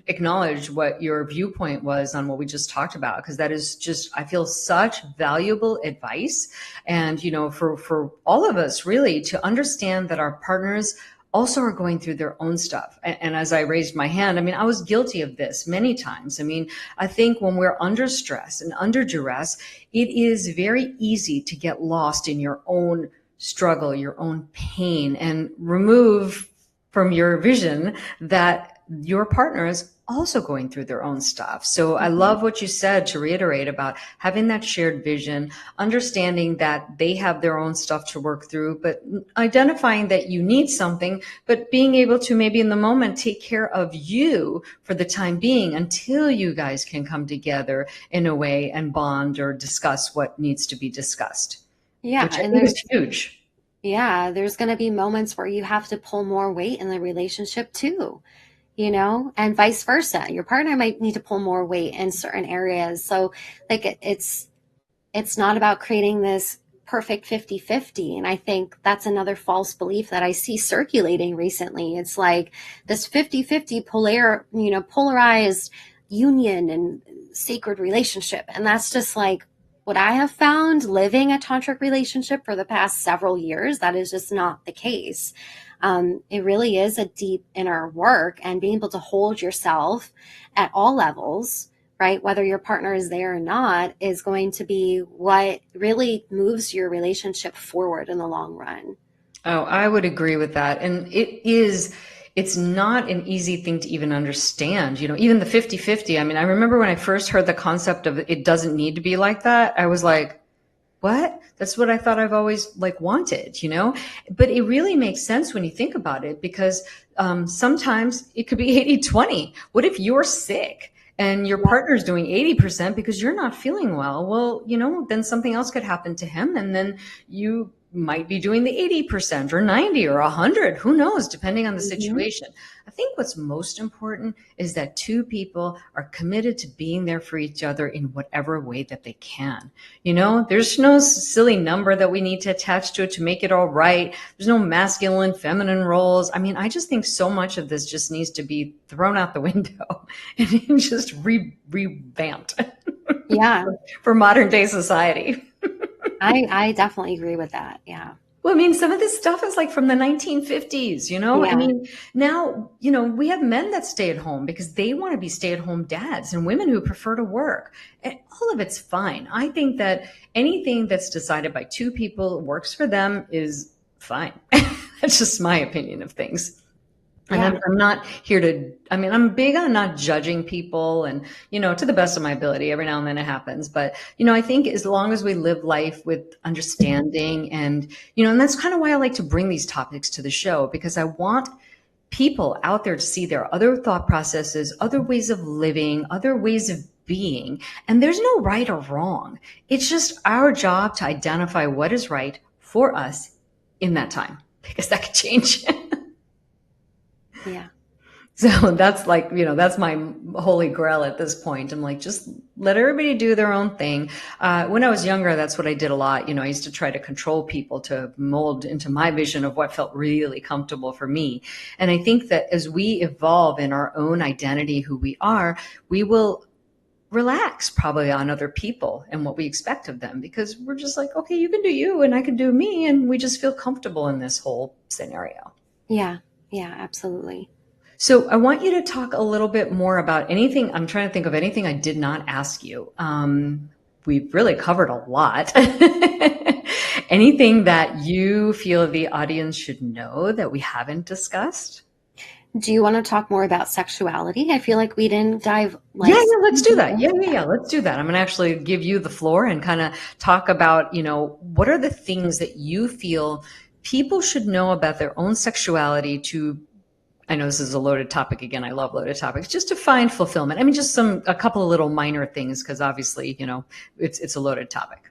acknowledge what your viewpoint was on what we just talked about, because that is just, I feel, such valuable advice. And, for all of us really to understand that our partners also are going through their own stuff. And as I raised my hand, I mean, I was guilty of this many times. I mean, I think when we're under stress and under duress, it is very easy to get lost in your own struggle, your own pain, and remove from your vision that your partner is also going through their own stuff. So I love what you said, to reiterate, about having that shared vision, understanding that they have their own stuff to work through, but identifying that you need something, but being able to maybe in the moment take care of you for the time being until you guys can come together in a way and bond or discuss what needs to be discussed. yeah, Which I and think is huge. there's going to be moments where you have to pull more weight in the relationship too, and vice versa. Your partner might need to pull more weight in certain areas. So like it's not about creating this perfect 50-50. And I think that's another false belief that I see circulating recently. It's like this 50-50 polarized union and sacred relationship. And that's just like what I have found living a tantric relationship for the past several years. That is just not the case. It really is a deep inner work, and being able to hold yourself at all levels, right? Whether your partner is there or not, is going to be what really moves your relationship forward in the long run. Oh, I would agree with that. And it's not an easy thing to even understand, even the 50-50. I mean, I remember when I first heard the concept of it doesn't need to be like that, I was like, what? That's what I thought I've always wanted, but it really makes sense when you think about it, because sometimes it could be 80-20. What if you're sick and your partner's doing 80% because you're not feeling well? Well, then something else could happen to him, and then you might be doing the 80% or 90 or 100, who knows, depending on the situation. I think what's most important is that two people are committed to being there for each other in whatever way that they can. There's no silly number that we need to attach to it to make it all right. There's no masculine, feminine roles. I mean, I just think so much of this just needs to be thrown out the window and just revamped. Yeah. For modern day society. I definitely agree with that. Yeah. Well, I mean, some of this stuff is from the 1950s, Yeah. I mean, now, we have men that stay at home because they want to be stay-at-home dads, and women who prefer to work. And all of it's fine. I think that anything that's decided by two people works for them is fine. That's just my opinion of things. And I'm not here I'm big on not judging people, and, to the best of my ability, every now and then it happens. But, I think as long as we live life with understanding and that's kind of why I like to bring these topics to the show, because I want people out there to see there are other thought processes, other ways of living, other ways of being. And there's no right or wrong. It's just our job to identify what is right for us in that time, because that could change. Yeah. So that's that's my holy grail at this point. I'm like, just let everybody do their own thing. When I was younger, that's what I did a lot. I used to try to control people to mold into my vision of what felt really comfortable for me. And I think that as we evolve in our own identity, who we are, we will relax probably on other people and what we expect of them, because we're just like, okay, you can do you and I can do me. And we just feel comfortable in this whole scenario. Yeah. Yeah, absolutely. So I want you to talk a little bit more about anything. I'm trying to think of anything I did not ask you. We've really covered a lot. Anything that you feel the audience should know that we haven't discussed? Do you want to talk more about sexuality? I feel like we didn't dive. Yeah, let's do that. Yeah, let's do that. I'm going to actually give you the floor and kind of talk about, what are the things that you feel people should know about their own sexuality to, I know this is a loaded topic again. I love loaded topics, just to find fulfillment. I mean, just a couple of little minor things, because obviously, it's a loaded topic.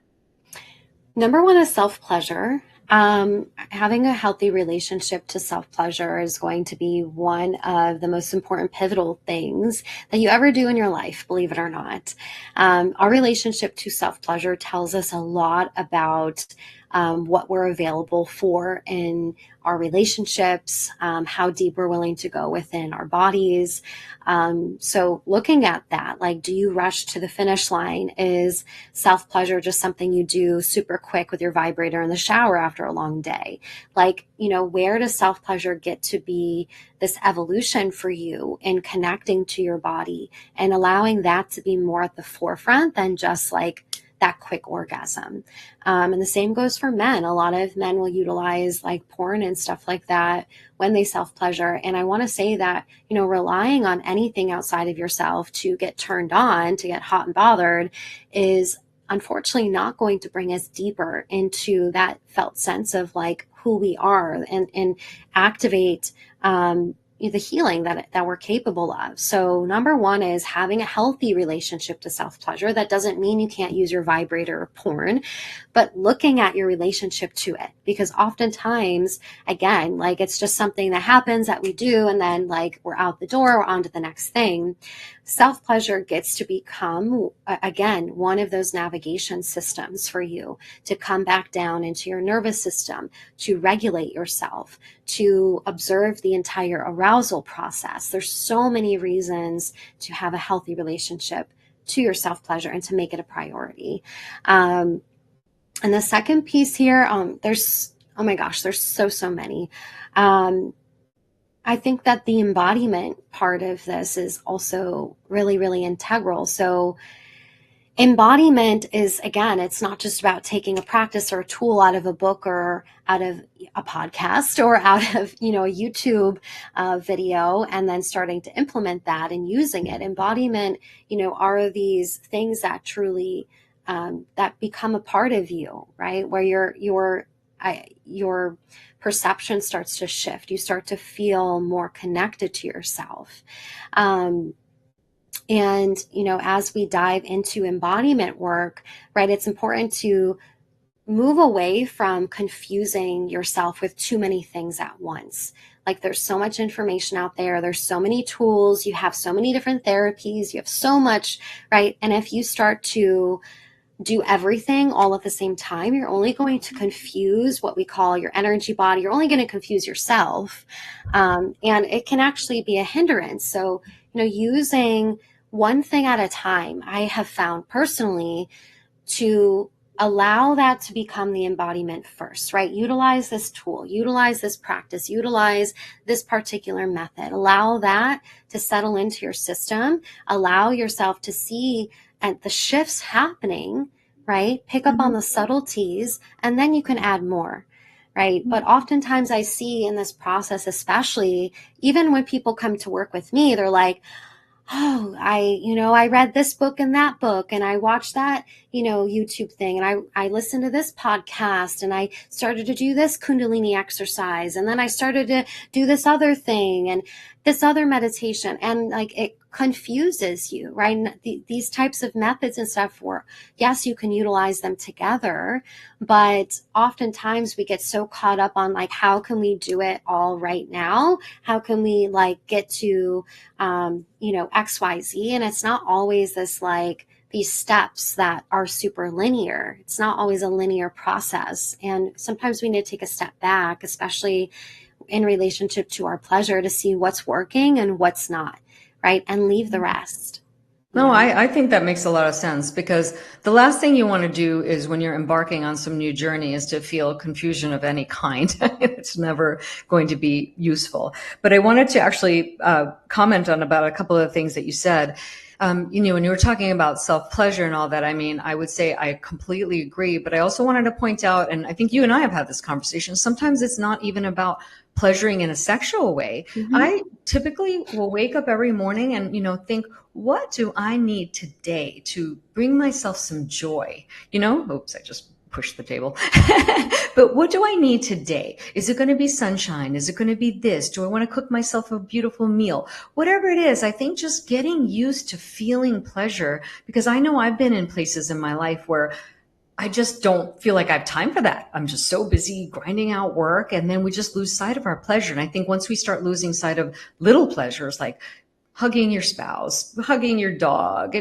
Number one is self-pleasure. Having a healthy relationship to self-pleasure is going to be one of the most important pivotal things that you ever do in your life, believe it or not. Our relationship to self-pleasure tells us a lot about what we're available for in our relationships, how deep we're willing to go within our bodies. So looking at that, like, do you rush to the finish line? Is self-pleasure just something you do super quick with your vibrator in the shower after a long day? Like, where does self-pleasure get to be this evolution for you in connecting to your body and allowing that to be more at the forefront than just like that quick orgasm? And the same goes for men. A lot of men will utilize like porn and stuff like that when they self-pleasure. And I want to say that, relying on anything outside of yourself to get turned on, to get hot and bothered, is unfortunately not going to bring us deeper into that felt sense of like who we are and activate the healing that we're capable of. So number one is having a healthy relationship to self-pleasure. That doesn't mean you can't use your vibrator or porn, but looking at your relationship to it, because oftentimes, again, like it's just something that happens that we do and then like we're out the door, we're on to the next thing. Self-pleasure gets to become, again, one of those navigation systems for you to come back down into your nervous system, to regulate yourself, to observe the entire arousal process. There's so many reasons to have a healthy relationship to your self-pleasure and to make it a priority. And the second piece here, there's, oh my gosh, there's so many. I think that the embodiment part of this is also really, really integral. So embodiment is, again, it's not just about taking a practice or a tool out of a book or out of a podcast or out of, a YouTube video and then starting to implement that and using it. Embodiment, are these things that truly, that become a part of you, right? Where your perception starts to shift. You start to feel more connected to yourself. And, as we dive into embodiment work, right, it's important to move away from confusing yourself with too many things at once. Like there's so much information out there. There's so many tools. You have so many different therapies. You have so much, right? And if you start to do everything all at the same time, you're only going to confuse what we call your energy body. You're only going to confuse yourself. And it can actually be a hindrance. So, using one thing at a time, I have found personally to allow that to become the embodiment first, right? Utilize this tool, utilize this practice, utilize this particular method. Allow that to settle into your system. Allow yourself to see and the shifts happening, right? Pick up on the subtleties, and then you can add more, right? But oftentimes I see in this process, especially even when people come to work with me, they're like, oh, I read this book and that book, and I watched that, YouTube thing, and I listened to this podcast, and I started to do this Kundalini exercise, and then I started to do this other thing and this other meditation, and like it confuses you, right? And these types of methods and stuff were, yes, you can utilize them together, but oftentimes we get so caught up on like, how can we do it all right now? How can we like get to, XYZ? And it's not always this like these steps that are super linear. It's not always a linear process. And sometimes we need to take a step back, especially in relationship to our pleasure, to see what's working and what's not, right? And leave the rest. No, I think that makes a lot of sense, because the last thing you want to do is when you're embarking on some new journey is to feel confusion of any kind. It's never going to be useful. But I wanted to actually comment on about a couple of things that you said. When you were talking about self-pleasure and all that, I mean, I would say I completely agree, but I also wanted to point out, and I think you and I have had this conversation, sometimes it's not even about pleasuring in a sexual way. Mm-hmm. I typically will wake up every morning and, think, what do I need today to bring myself some joy? Oops, I just pushed the table. But what do I need today? Is it going to be sunshine? Is it going to be this? Do I want to cook myself a beautiful meal? Whatever it is, I think just getting used to feeling pleasure, because I know I've been in places in my life where I just don't feel like I have time for that. I'm just so busy grinding out work. And then we just lose sight of our pleasure. And I think once we start losing sight of little pleasures, like hugging your spouse, hugging your dog,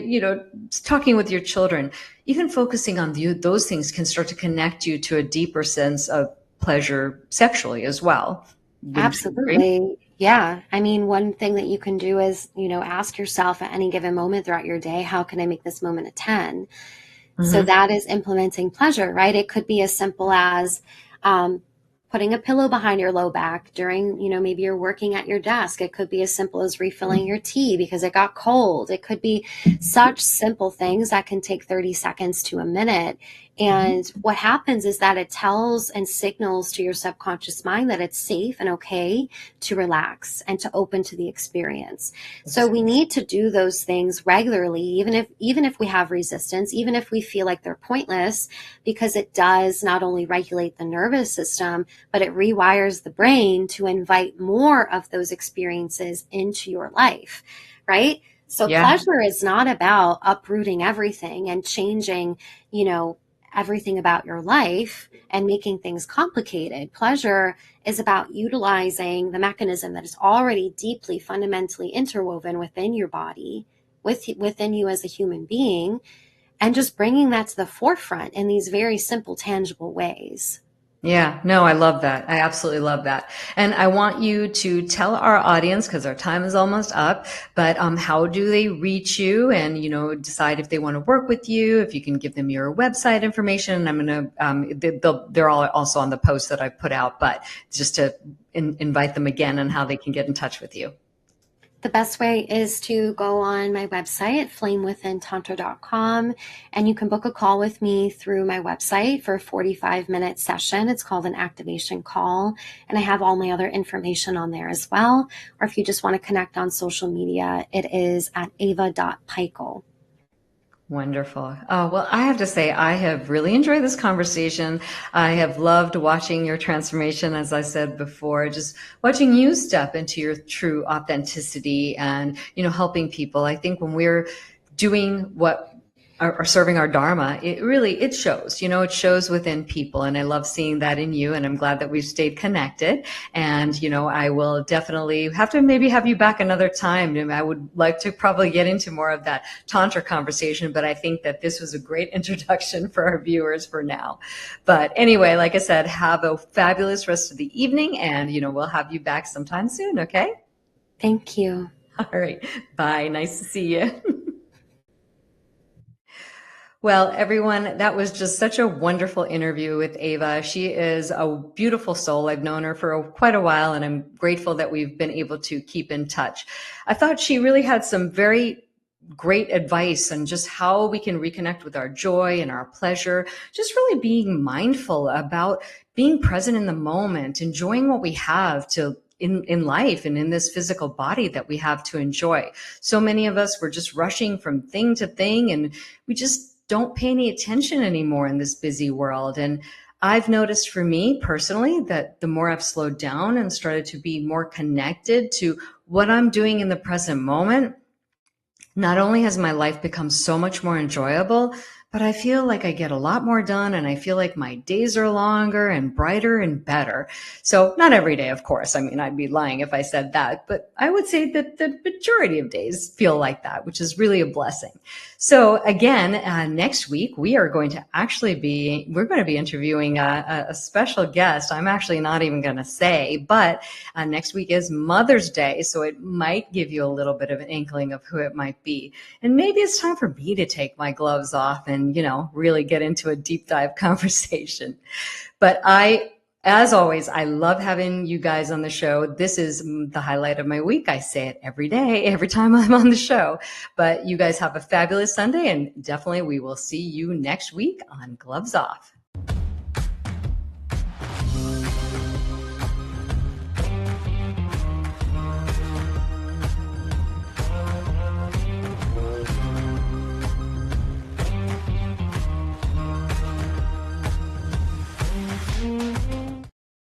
talking with your children, even focusing on those things can start to connect you to a deeper sense of pleasure sexually as well. Wouldn't you agree? Absolutely. Yeah. I mean, one thing that you can do is, ask yourself at any given moment throughout your day, how can I make this moment a 10? So Mm-hmm. that is implementing pleasure, right? It could be as simple as putting a pillow behind your low back during, maybe you're working at your desk. It could be as simple as refilling your tea because it got cold. It could be such simple things that can take 30 seconds to a minute. And what happens is that it tells and signals to your subconscious mind that it's safe and okay to relax and to open to the experience. So we need to do those things regularly, even if we have resistance, even if we feel like they're pointless, because it does not only regulate the nervous system, but it rewires the brain to invite more of those experiences into your life, right? So Yeah. pleasure is not about uprooting everything and changing, everything about your life and making things complicated. Pleasure is about utilizing the mechanism that is already deeply fundamentally interwoven within your body, within you as a human being, and just bringing that to the forefront in these very simple, tangible ways. Yeah, no, I love that. I absolutely love that. And I want you to tell our audience, because our time is almost up, but how do they reach you and, decide if they want to work with you, if you can give them your website information. I'm going to, they're all also on the post that I put out, but just to invite them again on how they can get in touch with you. The best way is to go on my website, flamewithintantra.com, and you can book a call with me through my website for a 45-minute session. It's called an activation call, and I have all my other information on there as well. Or if you just want to connect on social media, it is at ava.pikul. Wonderful. Oh, well, I have to say, I have really enjoyed this conversation. I have loved watching your transformation, as I said before, just watching you step into your true authenticity and, helping people. I think when we're doing what are serving our dharma, it shows, it shows within people. And I love seeing that in you. And I'm glad that we've stayed connected. And, I will definitely have to maybe have you back another time. I would like to probably get into more of that Tantra conversation, but I think that this was a great introduction for our viewers for now. But anyway, like I said, have a fabulous rest of the evening and, we'll have you back sometime soon. Okay. Thank you. All right. Bye. Nice to see you. Well, everyone, that was just such a wonderful interview with Ava. She is a beautiful soul. I've known her for quite a while, and I'm grateful that we've been able to keep in touch. I thought she really had some very great advice on just how we can reconnect with our joy and our pleasure, just really being mindful about being present in the moment, enjoying what we have in life and in this physical body that we have to enjoy. So many of us were just rushing from thing to thing, and we just don't pay any attention anymore in this busy world. And I've noticed for me personally that the more I've slowed down and started to be more connected to what I'm doing in the present moment, not only has my life become so much more enjoyable, but I feel like I get a lot more done and I feel like my days are longer and brighter and better. So not every day, of course. I mean, I'd be lying if I said that, but I would say that the majority of days feel like that, which is really a blessing. So again, next week, we're going to be interviewing a special guest. I'm actually not even going to say, but next week is Mother's Day. So it might give you a little bit of an inkling of who it might be. And maybe it's time for me to take my gloves off and, really get into a deep dive conversation. But as always, I love having you guys on the show. This is the highlight of my week. I say it every day, every time I'm on the show. But you guys have a fabulous Sunday, and definitely we will see you next week on Gloves Off.